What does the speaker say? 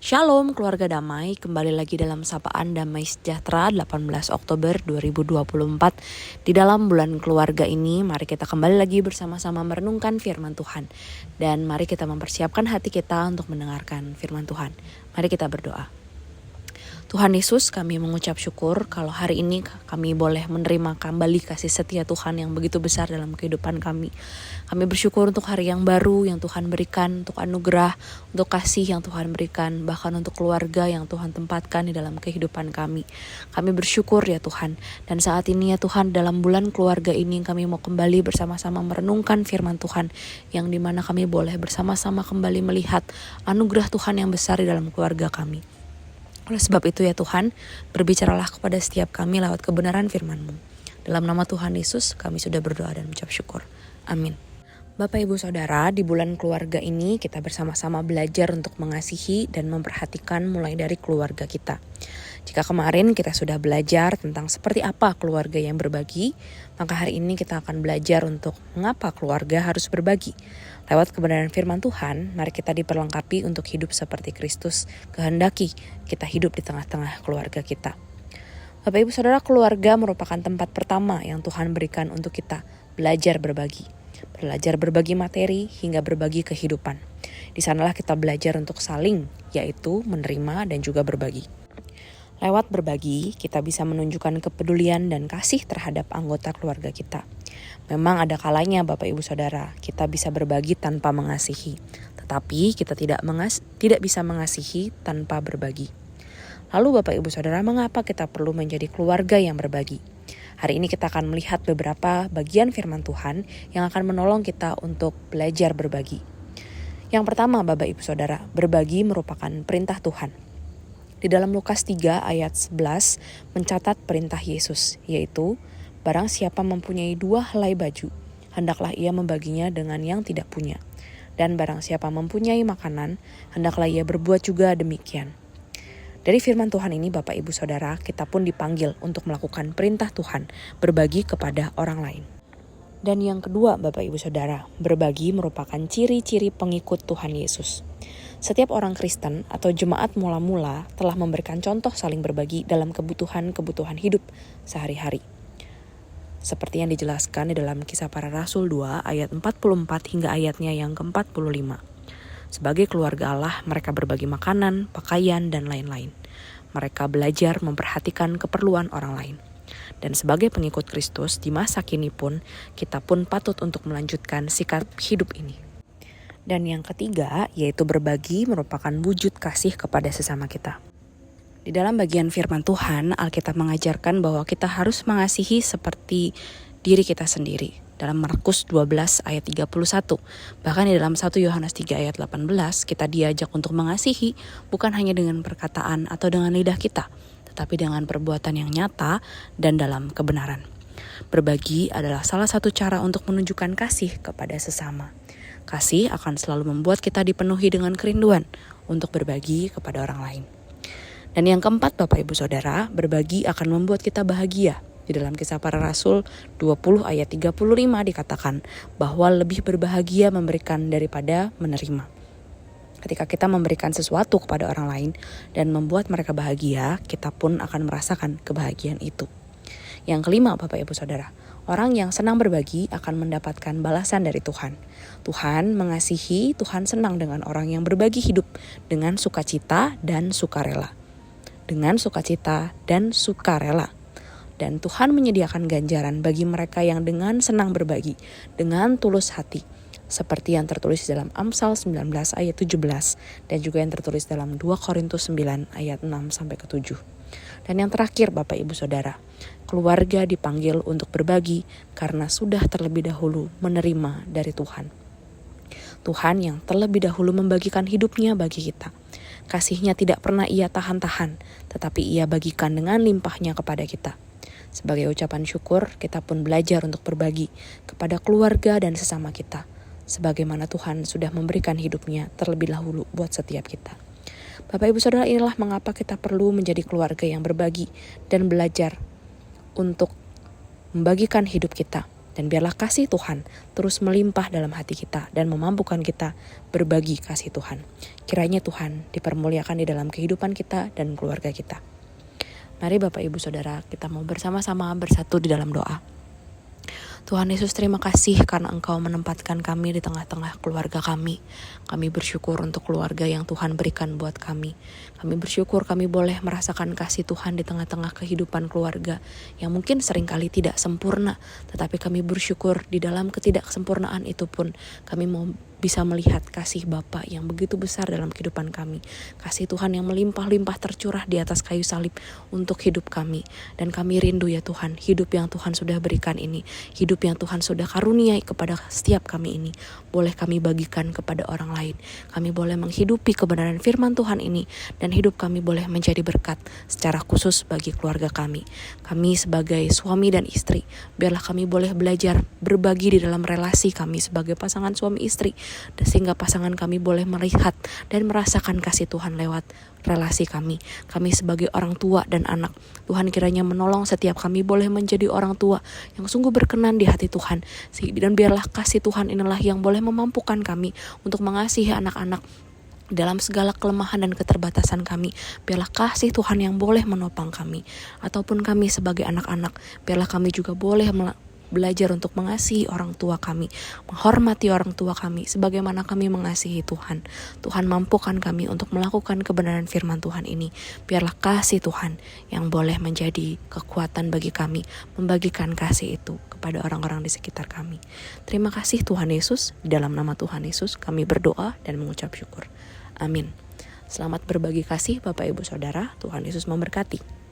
Shalom keluarga damai, kembali lagi dalam Sapaan Damai Sejahtera 18 Oktober 2024. Di dalam bulan keluarga ini, mari kita kembali lagi bersama-sama merenungkan firman Tuhan. Dan mari kita mempersiapkan hati kita untuk mendengarkan firman Tuhan. Mari kita berdoa. Tuhan Yesus, kami mengucap syukur kalau hari ini kami boleh menerima kembali kasih setia Tuhan yang begitu besar dalam kehidupan kami. Kami bersyukur untuk hari yang baru yang Tuhan berikan, untuk anugerah, untuk kasih yang Tuhan berikan, bahkan untuk keluarga yang Tuhan tempatkan di dalam kehidupan kami. Kami bersyukur ya Tuhan, dan saat ini ya Tuhan, dalam bulan keluarga ini kami mau kembali bersama-sama merenungkan firman Tuhan, yang dimana kami boleh bersama-sama kembali melihat anugerah Tuhan yang besar di dalam keluarga kami. Oleh sebab itu ya Tuhan, berbicaralah kepada setiap kami lewat kebenaran firman-Mu. Dalam nama Tuhan Yesus, kami sudah berdoa dan mengucap syukur. Amin. Bapak Ibu Saudara, di bulan keluarga ini kita bersama-sama belajar untuk mengasihi dan memperhatikan mulai dari keluarga kita. Jika kemarin kita sudah belajar tentang seperti apa keluarga yang berbagi, maka hari ini kita akan belajar untuk mengapa keluarga harus berbagi. Lewat kebenaran firman Tuhan, mari kita diperlengkapi untuk hidup seperti Kristus kehendaki kita hidup di tengah-tengah keluarga kita. Bapak Ibu Saudara, keluarga merupakan tempat pertama yang Tuhan berikan untuk kita belajar berbagi. Belajar berbagi materi hingga berbagi kehidupan. Di sanalah kita belajar untuk saling, yaitu menerima dan juga berbagi. Lewat berbagi, kita bisa menunjukkan kepedulian dan kasih terhadap anggota keluarga kita. Memang ada kalanya Bapak Ibu Saudara, kita bisa berbagi tanpa mengasihi. Tetapi kita tidak bisa mengasihi tanpa berbagi. Lalu Bapak Ibu Saudara, mengapa kita perlu menjadi keluarga yang berbagi? Hari ini kita akan melihat beberapa bagian firman Tuhan yang akan menolong kita untuk belajar berbagi. Yang pertama Bapak Ibu Saudara, berbagi merupakan perintah Tuhan. Di dalam Lukas 3 ayat 11 mencatat perintah Yesus, yaitu barang siapa mempunyai 2 helai baju, hendaklah ia membaginya dengan yang tidak punya. Dan barang siapa mempunyai makanan, hendaklah ia berbuat juga demikian. Dari firman Tuhan ini Bapak Ibu Saudara, kita pun dipanggil untuk melakukan perintah Tuhan, berbagi kepada orang lain. Dan yang kedua Bapak Ibu Saudara, berbagi merupakan ciri-ciri pengikut Tuhan Yesus. Setiap orang Kristen atau jemaat mula-mula telah memberikan contoh saling berbagi dalam kebutuhan-kebutuhan hidup sehari-hari. Seperti yang dijelaskan di dalam Kisah Para Rasul 2 ayat 44 hingga ayatnya yang ke-45. Sebagai keluarga Allah, mereka berbagi makanan, pakaian, dan lain-lain. Mereka belajar memperhatikan keperluan orang lain. Dan sebagai pengikut Kristus di masa kini pun, kita pun patut untuk melanjutkan sikap hidup ini. Dan yang ketiga, yaitu berbagi merupakan wujud kasih kepada sesama kita. Di dalam bagian firman Tuhan, Alkitab mengajarkan bahwa kita harus mengasihi seperti diri kita sendiri. Dalam Markus 12 ayat 31, bahkan di dalam 1 Yohanes 3 ayat 18, kita diajak untuk mengasihi bukan hanya dengan perkataan atau dengan lidah kita, tetapi dengan perbuatan yang nyata dan dalam kebenaran. Berbagi adalah salah satu cara untuk menunjukkan kasih kepada sesama. Kasih akan selalu membuat kita dipenuhi dengan kerinduan untuk berbagi kepada orang lain. Dan yang keempat Bapak Ibu Saudara, berbagi akan membuat kita bahagia. Di dalam Kisah Para Rasul 20 ayat 35 dikatakan bahwa lebih berbahagia memberikan daripada menerima. Ketika kita memberikan sesuatu kepada orang lain dan membuat mereka bahagia, kita pun akan merasakan kebahagiaan itu. Yang kelima Bapak Ibu Saudara, orang yang senang berbagi akan mendapatkan balasan dari Tuhan. Tuhan mengasihi, Tuhan senang dengan orang yang berbagi hidup dengan sukacita dan sukarela. Dengan sukacita dan sukarela. Dan Tuhan menyediakan ganjaran bagi mereka yang dengan senang berbagi, dengan tulus hati. Seperti yang tertulis dalam Amsal 19 ayat 17 dan juga yang tertulis dalam 2 Korintus 9 ayat 6-7. Dan yang terakhir Bapak Ibu Saudara, keluarga dipanggil untuk berbagi karena sudah terlebih dahulu menerima dari Tuhan. Tuhan yang terlebih dahulu membagikan hidupnya bagi kita. Kasihnya tidak pernah ia tahan-tahan, tetapi ia bagikan dengan limpahnya kepada kita. Sebagai ucapan syukur, kita pun belajar untuk berbagi kepada keluarga dan sesama kita, sebagaimana Tuhan sudah memberikan hidupnya terlebih dahulu buat setiap kita. Bapak Ibu Saudara, inilah mengapa kita perlu menjadi keluarga yang berbagi dan belajar untuk membagikan hidup kita Dan biarlah kasih Tuhan terus melimpah dalam hati kita dan memampukan kita berbagi kasih Tuhan. Kiranya Tuhan dipermuliakan di dalam kehidupan kita dan keluarga kita. Mari Bapak Ibu Saudara, kita mau bersama-sama bersatu di dalam doa. Tuhan Yesus, terima kasih karena Engkau menempatkan kami di tengah-tengah keluarga kami. Kami bersyukur untuk keluarga yang Tuhan berikan buat kami. Kami bersyukur kami boleh merasakan kasih Tuhan di tengah-tengah kehidupan keluarga yang mungkin seringkali tidak sempurna. Tetapi kami bersyukur di dalam ketidaksempurnaan itu pun kami mau bisa melihat kasih Bapa yang begitu besar dalam kehidupan kami. Kasih Tuhan yang melimpah-limpah tercurah di atas kayu salib untuk hidup kami. Dan kami rindu ya Tuhan, hidup yang Tuhan sudah berikan ini, hidup yang Tuhan sudah karuniai kepada setiap kami ini, boleh kami bagikan kepada orang lain. Kami boleh menghidupi kebenaran firman Tuhan ini, dan hidup kami boleh menjadi berkat secara khusus bagi keluarga kami. Kami sebagai suami dan istri, biarlah kami boleh belajar berbagi di dalam relasi kami sebagai pasangan suami istri, sehingga pasangan kami boleh melihat dan merasakan kasih Tuhan lewat relasi kami. Kami sebagai orang tua dan anak, Tuhan kiranya menolong setiap kami boleh menjadi orang tua yang sungguh berkenan di hati Tuhan. Dan biarlah kasih Tuhan inilah yang boleh memampukan kami untuk mengasihi anak-anak dalam segala kelemahan dan keterbatasan kami. Biarlah kasih Tuhan yang boleh menopang kami. Ataupun kami sebagai anak-anak, biarlah kami juga boleh belajar untuk mengasihi orang tua kami, menghormati orang tua kami sebagaimana kami mengasihi Tuhan. Tuhan mampukan kami untuk melakukan kebenaran firman Tuhan ini. Biarlah kasih Tuhan yang boleh menjadi kekuatan bagi kami membagikan kasih itu kepada orang-orang di sekitar kami. Terima kasih Tuhan Yesus, di dalam nama Tuhan Yesus kami berdoa dan mengucap syukur. Amin. Selamat berbagi kasih Bapak Ibu Saudara, Tuhan Yesus memberkati.